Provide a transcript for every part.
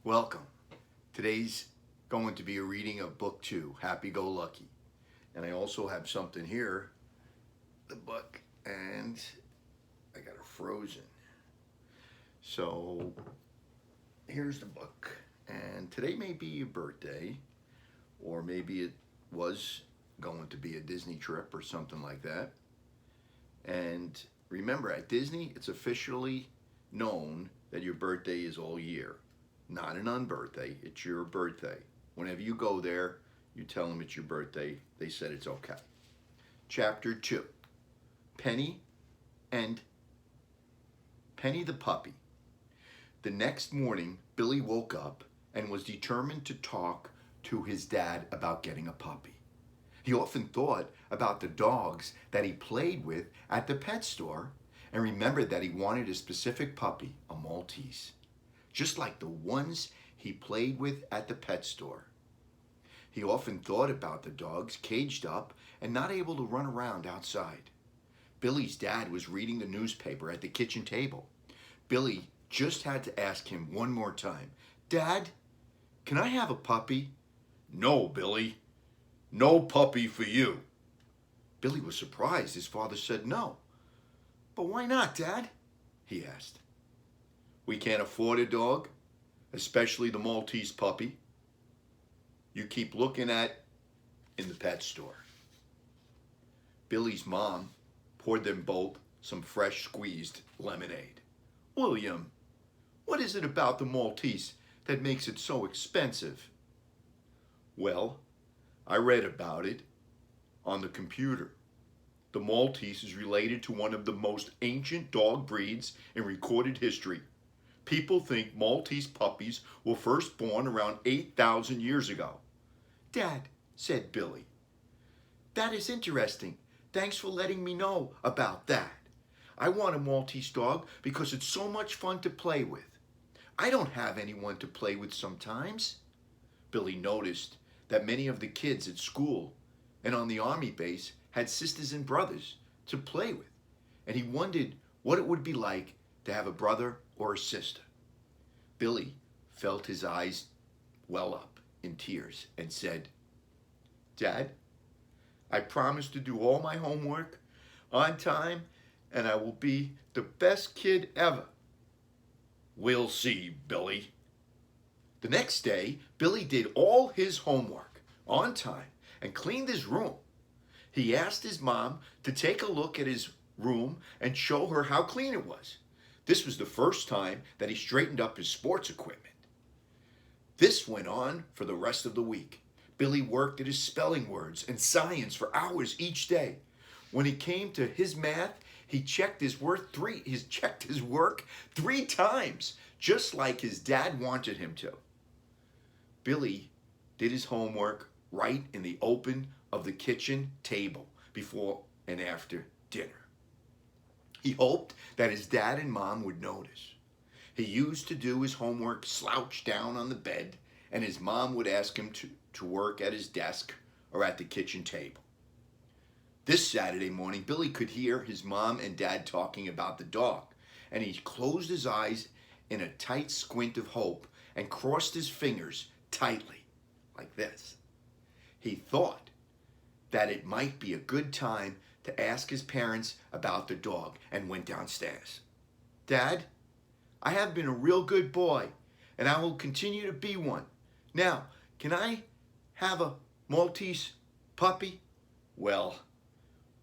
Welcome. Today's going to be a reading of book 2, Happy Go Lucky. And I also have something here, the book, and I got it frozen. So here's the book. And today may be your birthday, or maybe it was going to be a Disney trip or something like that. And remember, at Disney, it's officially known that your birthday is all year. Not an unbirthday, it's your birthday. Whenever you go there, you tell them it's your birthday. They said it's okay. Chapter 2, Penny and Penny the Puppy. The next morning, Billy woke up and was determined to talk to his dad about getting a puppy. He often thought about the dogs that he played with at the pet store and remembered that he wanted a specific puppy, a Maltese, just like the ones he played with at the pet store. He often thought about the dogs caged up and not able to run around outside. Billy's dad was reading the newspaper at the kitchen table. Billy just had to ask him one more time, "Dad, can I have a puppy?" "No, Billy. No puppy for you." Billy was surprised his father said no. "But why not, Dad?" he asked. "We can't afford a dog, especially the Maltese puppy you keep looking at in the pet store." Billy's mom poured them both some fresh squeezed lemonade. "William, what is it about the Maltese that makes it so expensive?" "Well, I read about it on the computer. The Maltese is related to one of the most ancient dog breeds in recorded history. People think Maltese puppies were first born around 8,000 years ago." "Dad," said Billy, "that is interesting. Thanks for letting me know about that. I want a Maltese dog because it's so much fun to play with. I don't have anyone to play with sometimes." Billy noticed that many of the kids at school and on the army base had sisters and brothers to play with, and he wondered what it would be like to have a brother or a sister. Billy felt his eyes well up in tears and said, "Dad, I promise to do all my homework on time and I will be the best kid ever." "We'll see, Billy." The next day, Billy did all his homework on time and cleaned his room. He asked his mom to take a look at his room and show her how clean it was. This was the first time that he straightened up his sports equipment. This went on for the rest of the week. Billy worked at his spelling words and science for hours each day. When it came to his math, he checked his work 3 times, just like his dad wanted him to. Billy did his homework right in the open of the kitchen table before and after dinner. He hoped that his dad and mom would notice. He used to do his homework slouched down on the bed, and his mom would ask him to work at his desk or at the kitchen table. This Saturday morning, Billy could hear his mom and dad talking about the dog, and he closed his eyes in a tight squint of hope and crossed his fingers tightly, like this. He thought that it might be a good time to ask his parents about the dog and went downstairs. "Dad, I have been a real good boy, and I will continue to be one. Now, can I have a Maltese puppy?" "Well,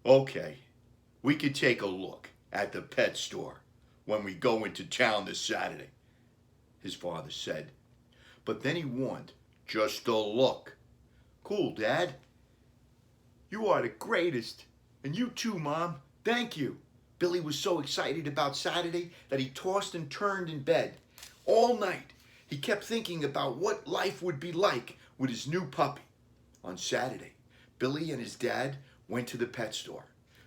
okay, we could take a look at the pet store when we go into town this Saturday," his father said. But then he warned, "Just a look." "Cool, Dad. You are the greatest. And you too, Mom. Thank you." Billy was so excited about Saturday that he tossed and turned in bed. All night, he kept thinking about what life would be like with his new puppy. On Saturday, Billy and his dad went to the pet store.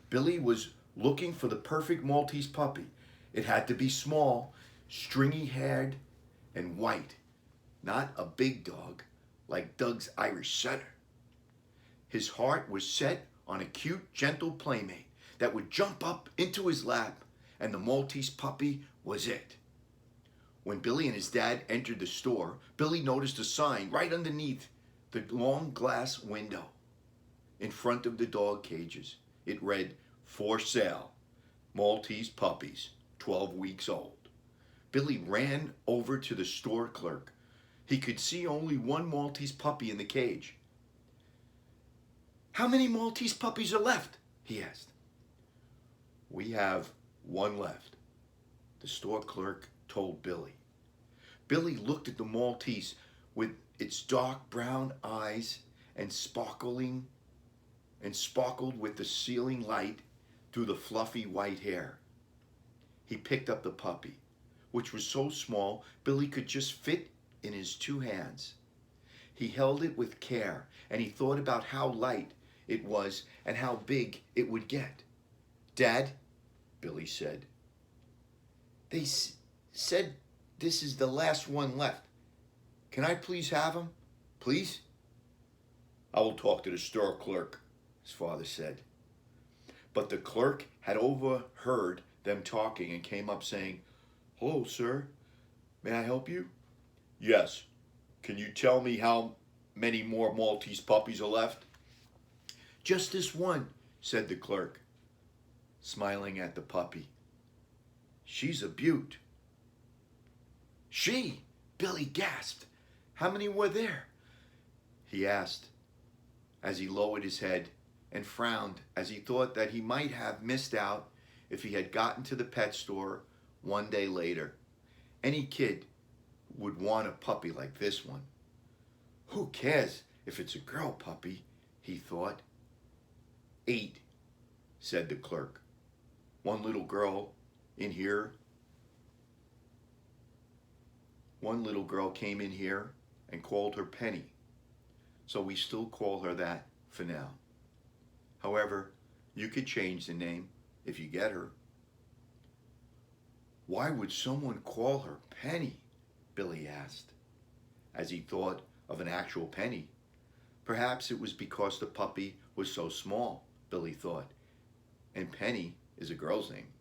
Billy was looking for the perfect Maltese puppy. It had to be small, stringy-haired, and white. Not a big dog like Doug's Irish Setter. His heart was set on a cute, gentle playmate that would jump up into his lap, and the Maltese puppy was it. When Billy and his dad entered the store, Billy noticed a sign right underneath the long glass window in front of the dog cages. It read, "For sale, Maltese puppies, 12 weeks old." Billy ran over to the store clerk. He could see only one Maltese puppy in the cage. "How many Maltese puppies are left?" he asked. "We have one left," the store clerk told Billy. Billy looked at the Maltese with its dark brown eyes and sparkled with the ceiling light through the fluffy white hair. He picked up the puppy, which was so small Billy could just fit in his two hands. He held it with care, and he thought about how light it was and how big it would get. "Dad," Billy said, "they said this is the last one left. Can I please have him? Please?" "I will talk to the store clerk," his father said. But the clerk had overheard them talking and came up saying, "Hello, sir. May I help you?" "Yes. Can you tell me how many more Maltese puppies are left?" "Just this one," said the clerk, smiling at the puppy. "She's a beaut." "She?" Billy gasped. "How many were there?" he asked as he lowered his head and frowned as he thought that he might have missed out if he had gotten to the pet store one day later. Any kid would want a puppy like this one. "Who cares if it's a girl puppy?" he thought. "8," said the clerk. One little girl came in here and called her Penny, so we still call her that for now. However, you could change the name if you get her." "Why would someone call her Penny?" Billy asked, as he thought of an actual penny. Perhaps it was because the puppy was so small, Billy thought, and Penny is a girl's name.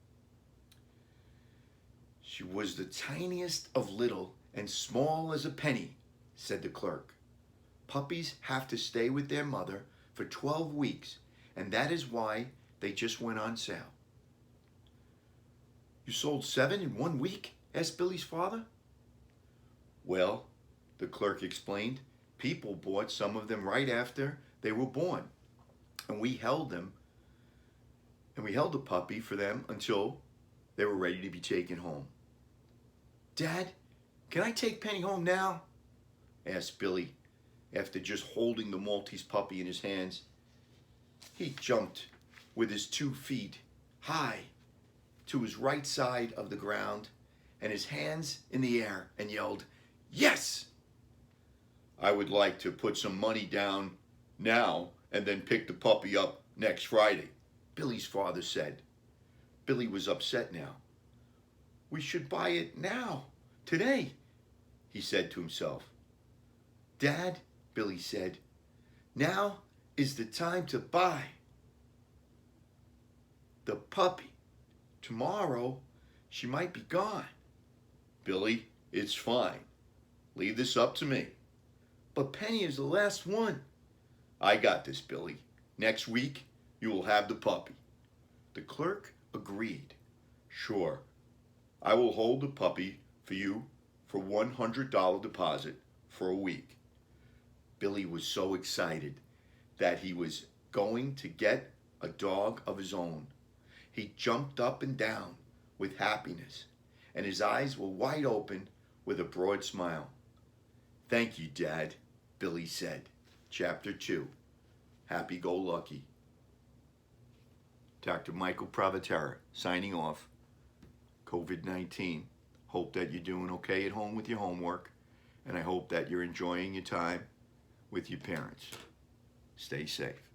"She was the tiniest of little and small as a penny," said the clerk. "Puppies have to stay with their mother for 12 weeks, and that is why they just went on sale." "You sold 7 in 1 week?" asked Billy's father. "Well," the clerk explained, "people bought some of them right after they were born, and we held the puppy for them until they were ready to be taken home." "Dad, can I take Penny home now?" asked Billy after just holding the Maltese puppy in his hands. He jumped with his 2 feet high to his right side of the ground and his hands in the air and yelled, "Yes!" "I would like to put some money down now and then pick the puppy up next Friday," Billy's father said. Billy was upset now. "We should buy it now, today," he said to himself. "Dad," Billy said, "now is the time to buy the puppy. Tomorrow, she might be gone." "Billy, it's fine. Leave this up to me." "But Penny is the last one." "I got this, Billy. Next week, you will have the puppy." The clerk agreed. "Sure. I will hold the puppy for you for $100 deposit for a week." Billy was so excited that he was going to get a dog of his own. He jumped up and down with happiness, and his eyes were wide open with a broad smile. "Thank you, Dad," Billy said. Chapter 2, Happy Go Lucky. Dr. Michael Pravatera signing off. COVID-19. Hope that you're doing okay at home with your homework, and I hope that you're enjoying your time with your parents. Stay safe.